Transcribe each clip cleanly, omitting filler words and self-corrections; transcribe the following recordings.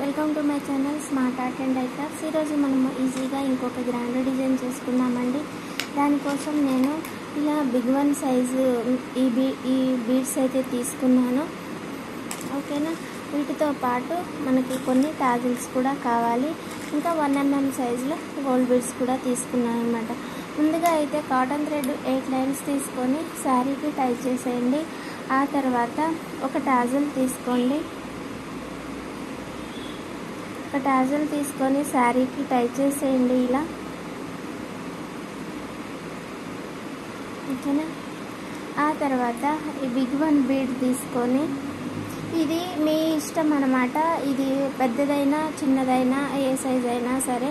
Welcome to my channel smart art and dye crafts. ఈరోజు మనము ఈజీగా ఇంకొక గ్రాండ్ డిజైన్ చేసుకుందామండి. దానికోసం నేను ఇలా బిగ్ వన్ సైజు ఈ బీడ్స్ అయితే తీసుకున్నాను. ఓకేనా, వీటితో పాటు మనకి కొన్ని టాజిల్స్ కూడా కావాలి. ఇంకా 1 mm సైజులో గోల్డ్ బీడ్స్ కూడా తీసుకున్నాను అనమాట. ముందుగా అయితే కాటన్ థ్రెడ్ 8 లైన్స్ తీసుకొని శారీకి టై చేసేయండి. ఆ తర్వాత ఒక టాజిల్ తీసుకోండి. ఒక టాజిల్ తీసుకొని శారీకి టై చేసేయండి ఇలా. ఓకేనా, ఆ తర్వాత ఈ బిగ్ వన్ బీడ్ తీసుకొని, ఇది మీ ఇష్టం అన్నమాట. ఇది పెద్దదైనా చిన్నదైనా ఏ సైజ్ అయినా సరే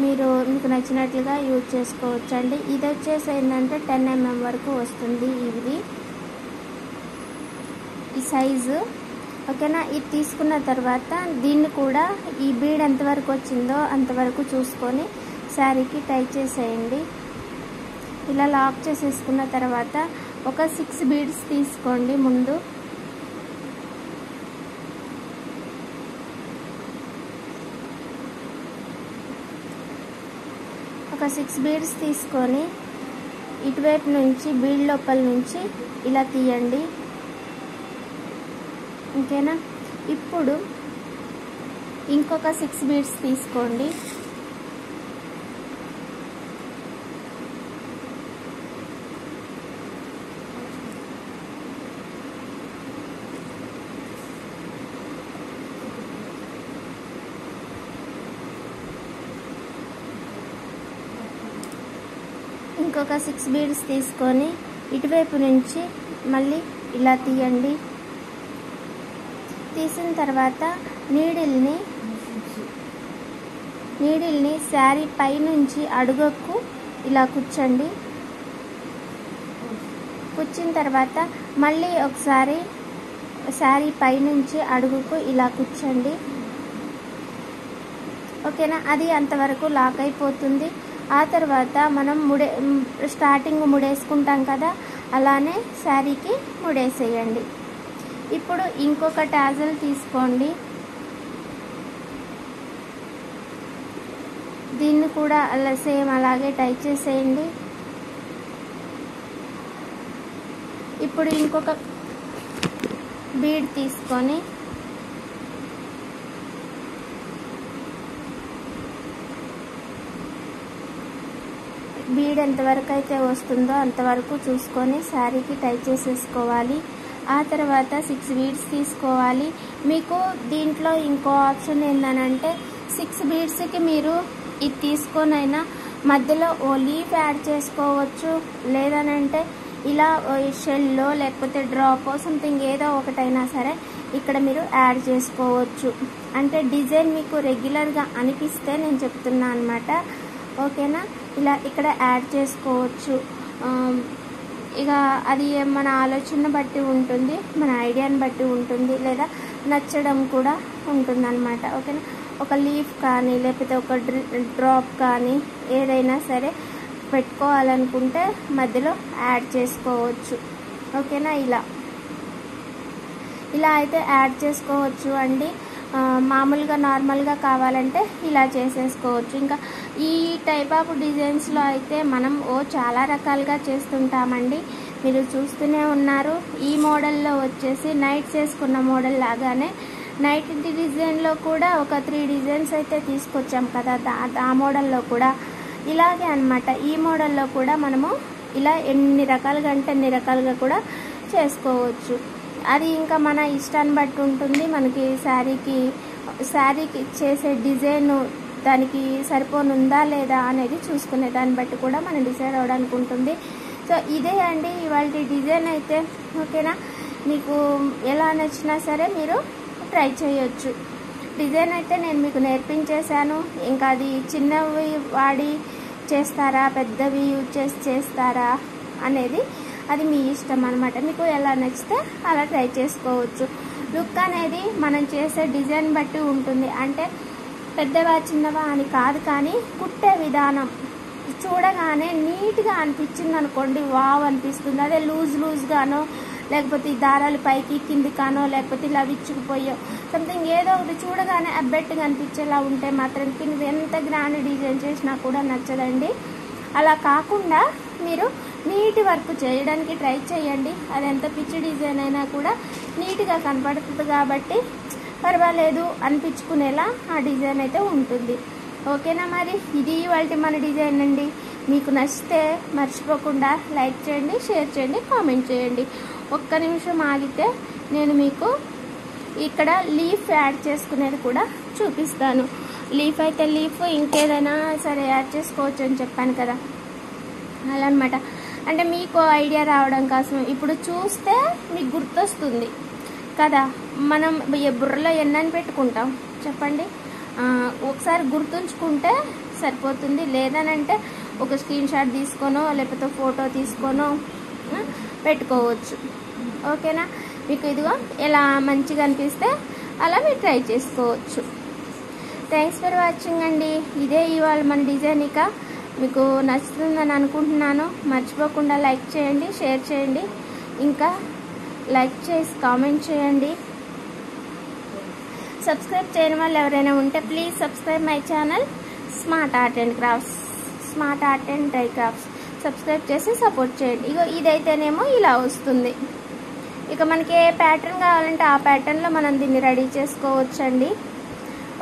మీకు నచ్చినట్లుగా యూజ్ చేసుకోవచ్చు అండి. ఇది వచ్చేసి ఏంటంటే 10 mm వరకు వస్తుంది ఇది ఈ సైజు. ఓకేనా, ఇది తీసుకున్న తర్వాత దీన్ని కూడా ఈ బీడ్ ఎంతవరకు వచ్చిందో అంతవరకు చూసుకొని శారీకి టై చేసేయండి. ఇలా లాక్ చేసేసుకున్న తర్వాత ఒక 6 బీడ్స్ తీసుకోండి. ముందు ఒక 6 బీడ్స్ తీసుకొని ఇటువైపు నుంచి బీడ్ లోపల నుంచి ఇలా తీయండి. ఓకేనా, ఇప్పుడు ఇంకొక 6 బీడ్స్ తీసుకోండి. ఇంకొక 6 బీడ్స్ తీసుకొని ఇటువైపు నుంచి మళ్ళీ ఇలా తీయండి. తీసిన తర్వాత నీడిల్ని శారీ పై నుంచి అడుగుకు ఇలా కూర్చోండి. కూర్చున్న తర్వాత మళ్ళీ ఒకసారి శారీ పై నుంచి అడుగుకు ఇలా కూర్చోండి. ఓకేనా, అది అంతవరకు లాక్ అయిపోతుంది. ఆ తర్వాత మనం స్టార్టింగ్ ముడేసుకుంటాం కదా, అలానే శారీకి ముడేసేయండి. ఇప్పుడు ఇంకొక టాజిల్ తీసుకోండి. దీన్ని కూడా సేమ్ అలాగే టై చేసేయండి. ఇప్పుడు ఇంకొక బీడ్ తీసుకొని బీడ్ ఎంతవరకు అయితే వస్తుందో అంతవరకు చూసుకొని శారీకి టై చేసేసుకోవాలి. ఆ తర్వాత 6 బీడ్స్ తీసుకోవాలి. మీకు దీంట్లో ఇంకో ఆప్షన్ ఏంటంటే 6 బీడ్స్కి మీరు ఇది తీసుకొనైనా మధ్యలో ఓ లీఫ్ యాడ్ చేసుకోవచ్చు. లేదనంటే ఇలా షెల్లో లేకపోతే డ్రాప్ సంథింగ్ ఏదో ఒకటైనా సరే ఇక్కడ మీరు యాడ్ చేసుకోవచ్చు. అంటే డిజైన్ మీకు రెగ్యులర్గా అనిపిస్తే నేను చెప్తున్నా అనమాట. ఓకేనా, ఇలా ఇక్కడ యాడ్ చేసుకోవచ్చు. ఇక అది మన ఆలోచన బట్టి ఉంటుంది, మన ఐడియాని బట్టి ఉంటుంది, లేదా నచ్చడం కూడా ఉంటుంది అనమాట. ఓకేనా, ఒక లీఫ్ కానీ లేకపోతే ఒక డ్రాప్ కానీ ఏదైనా సరే పెట్టుకోవాలనుకుంటే మధ్యలో యాడ్ చేసుకోవచ్చు. ఓకేనా, ఇలా అయితే యాడ్ చేసుకోవచ్చు అండి. మామూలుగా నార్మల్గా కావాలంటే ఇలా చేసేసుకోవచ్చు. ఇంకా ఈ టైప్ ఆఫ్ డిజైన్స్లో అయితే మనం చాలా రకాలుగా చేస్తుంటామండి. మీరు చూస్తూనే ఉన్నారు. ఈ మోడల్లో వచ్చేసి నైట్ చేసుకున్న మోడల్ లాగానే నైట్ డిజైన్లో కూడా ఒక 3 డిజైన్స్ అయితే తీసుకొచ్చాం కదా, ఆ మోడల్లో కూడా ఇలాగే అనమాట. ఈ మోడల్లో కూడా మనము ఇలా ఎన్ని రకాలుగా అంటే అన్ని రకాలుగా కూడా చేసుకోవచ్చు. అది ఇంకా మన ఇష్టాన్ని బట్టి ఉంటుంది. మనకి శారీకి చేసే డిజైన్ దానికి సరిపోనుందా లేదా అనేది చూసుకునే దాన్ని బట్టి కూడా మనం డిసైడ్ అవ్వడానికి ఉంటుంది. సో ఇదే అండి ఇవాళ డిజైన్ అయితే. ఓకేనా, మీకు ఎలా నచ్చినా సరే మీరు ట్రై చేయొచ్చు. డిజైన్ అయితే నేను మీకు నేర్పించేశాను. ఇంకా అది చిన్నవి వాడి చేస్తారా పెద్దవి యూజ్ చేసి చేస్తారా అనేది అది మీ ఇష్టం అనమాట. మీకు ఎలా నచ్చితే అలా ట్రై చేసుకోవచ్చు. లుక్ అనేది మనం చేసే డిజైన్ బట్టి ఉంటుంది. అంటే పెద్దవా చిన్నవా అని కాదు, కానీ కుట్టే విధానం చూడగానే నీట్గా అనిపించింది అనుకోండి, వావ్ అనిపిస్తుంది. అదే లూజ్గానో లేకపోతే ఈ దారాలు పైకి కింది కానో లేకపోతే ఇలా విచ్చుకుపోయో సంథింగ్ ఏదో ఒకటి చూడగానే అబ్బెట్టుగా అనిపించేలా ఉంటే మాత్రం నువ్వు ఎంత గ్రాండ్ డిజైన్ చేసినా కూడా నచ్చదండి. అలా కాకుండా మీరు నీటి వర్క్ చేయడానికి ట్రై చేయండి. అది ఎంత పిచ్చి డిజైన్ అయినా కూడా నీట్గా కనపడుతుంది కాబట్టి పర్వాలేదు అనిపించుకునేలా ఆ డిజైన్ అయితే ఉంటుంది. ఓకేనా, మరి ఇది ఇవాళ మన డిజైన్ అండి. మీకు నచ్చితే మర్చిపోకుండా లైక్ చేయండి, షేర్ చేయండి, కామెంట్ చేయండి. ఒక్క నిమిషం ఆగితే నేను మీకు ఇక్కడ లీఫ్ యాడ్ చేసుకునేది కూడా చూపిస్తాను. లీఫ్ అయితే లీఫ్ ఇంకేదైనా సరే యాడ్ చేసుకోవచ్చు అని చెప్పాను కదా, అలా అనమాట. అంటే మీకు ఐడియా రావడం కోసం ఇప్పుడు చూస్తే మీకు గుర్తొస్తుంది కదా, మనం బుర్రలో ఎన్నని పెట్టుకుంటాం చెప్పండి. ఒకసారి గుర్తుంచుకుంటే సరిపోతుంది. లేదనంటే ఒక స్క్రీన్ షాట్ తీసుకోనో లేకపోతే ఫోటో తీసుకోనో పెట్టుకోవచ్చు. ఓకేనా, మీకు ఇదిగో ఎలా మంచిగా అనిపిస్తే అలా మీరు ట్రై చేసుకోవచ్చు. థ్యాంక్స్ ఫర్ వాచింగ్ అండి. ఇదే ఇవాళ మన డిజైన్. ఇక మీకు నచ్చుతుందని అనుకుంటున్నాను. మర్చిపోకుండా లైక్ చేయండి, షేర్ చేయండి, ఇంకా లైక్ చేసి కామెంట్ చేయండి. సబ్స్క్రైబ్ చేయని వాళ్ళు ఎవరైనా ఉంటే please subscribe my channel smart art and crafts, smart art and dry crafts. Subscribe చేసి సపోర్ట్ చేయండి. ఇగో ఇదైతేనేమో ఇలా వస్తుంది. ఇక మనకి ఏ ప్యాటర్న్ కావాలంటే ఆ ప్యాటర్న్లో మనం దీన్ని రెడీ చేసుకోవచ్చండి.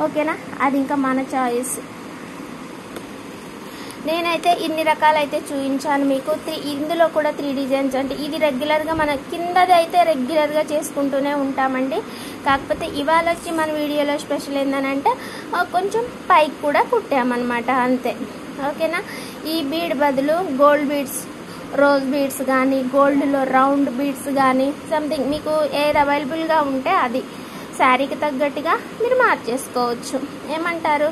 ఓకేనా, అది ఇంకా మన చాయిస్. నేనైతే ఇన్ని రకాలైతే చూపించాను మీకు. ఇందులో కూడా 3 డిజైన్స్. అంటే ఇది రెగ్యులర్గా మన కిందది అయితే రెగ్యులర్గా చేసుకుంటూనే ఉంటామండి. కాకపోతే ఇవాళ వచ్చి మన వీడియోలో స్పెషల్ ఏంటంటే కొంచెం పైకి కూడా కుట్టామన్నమాట, అంతే. ఓకేనా, ఈ బీడ్ బదులు గోల్డ్ బీడ్స్, రోజ్ బీడ్స్ కానీ గోల్డ్లో రౌండ్ బీడ్స్ కానీ సంథింగ్ మీకు ఏది అవైలబుల్గా ఉంటే అది శారీకి తగ్గట్టుగా మీరు మార్చేసుకోవచ్చు. ఏమంటారు?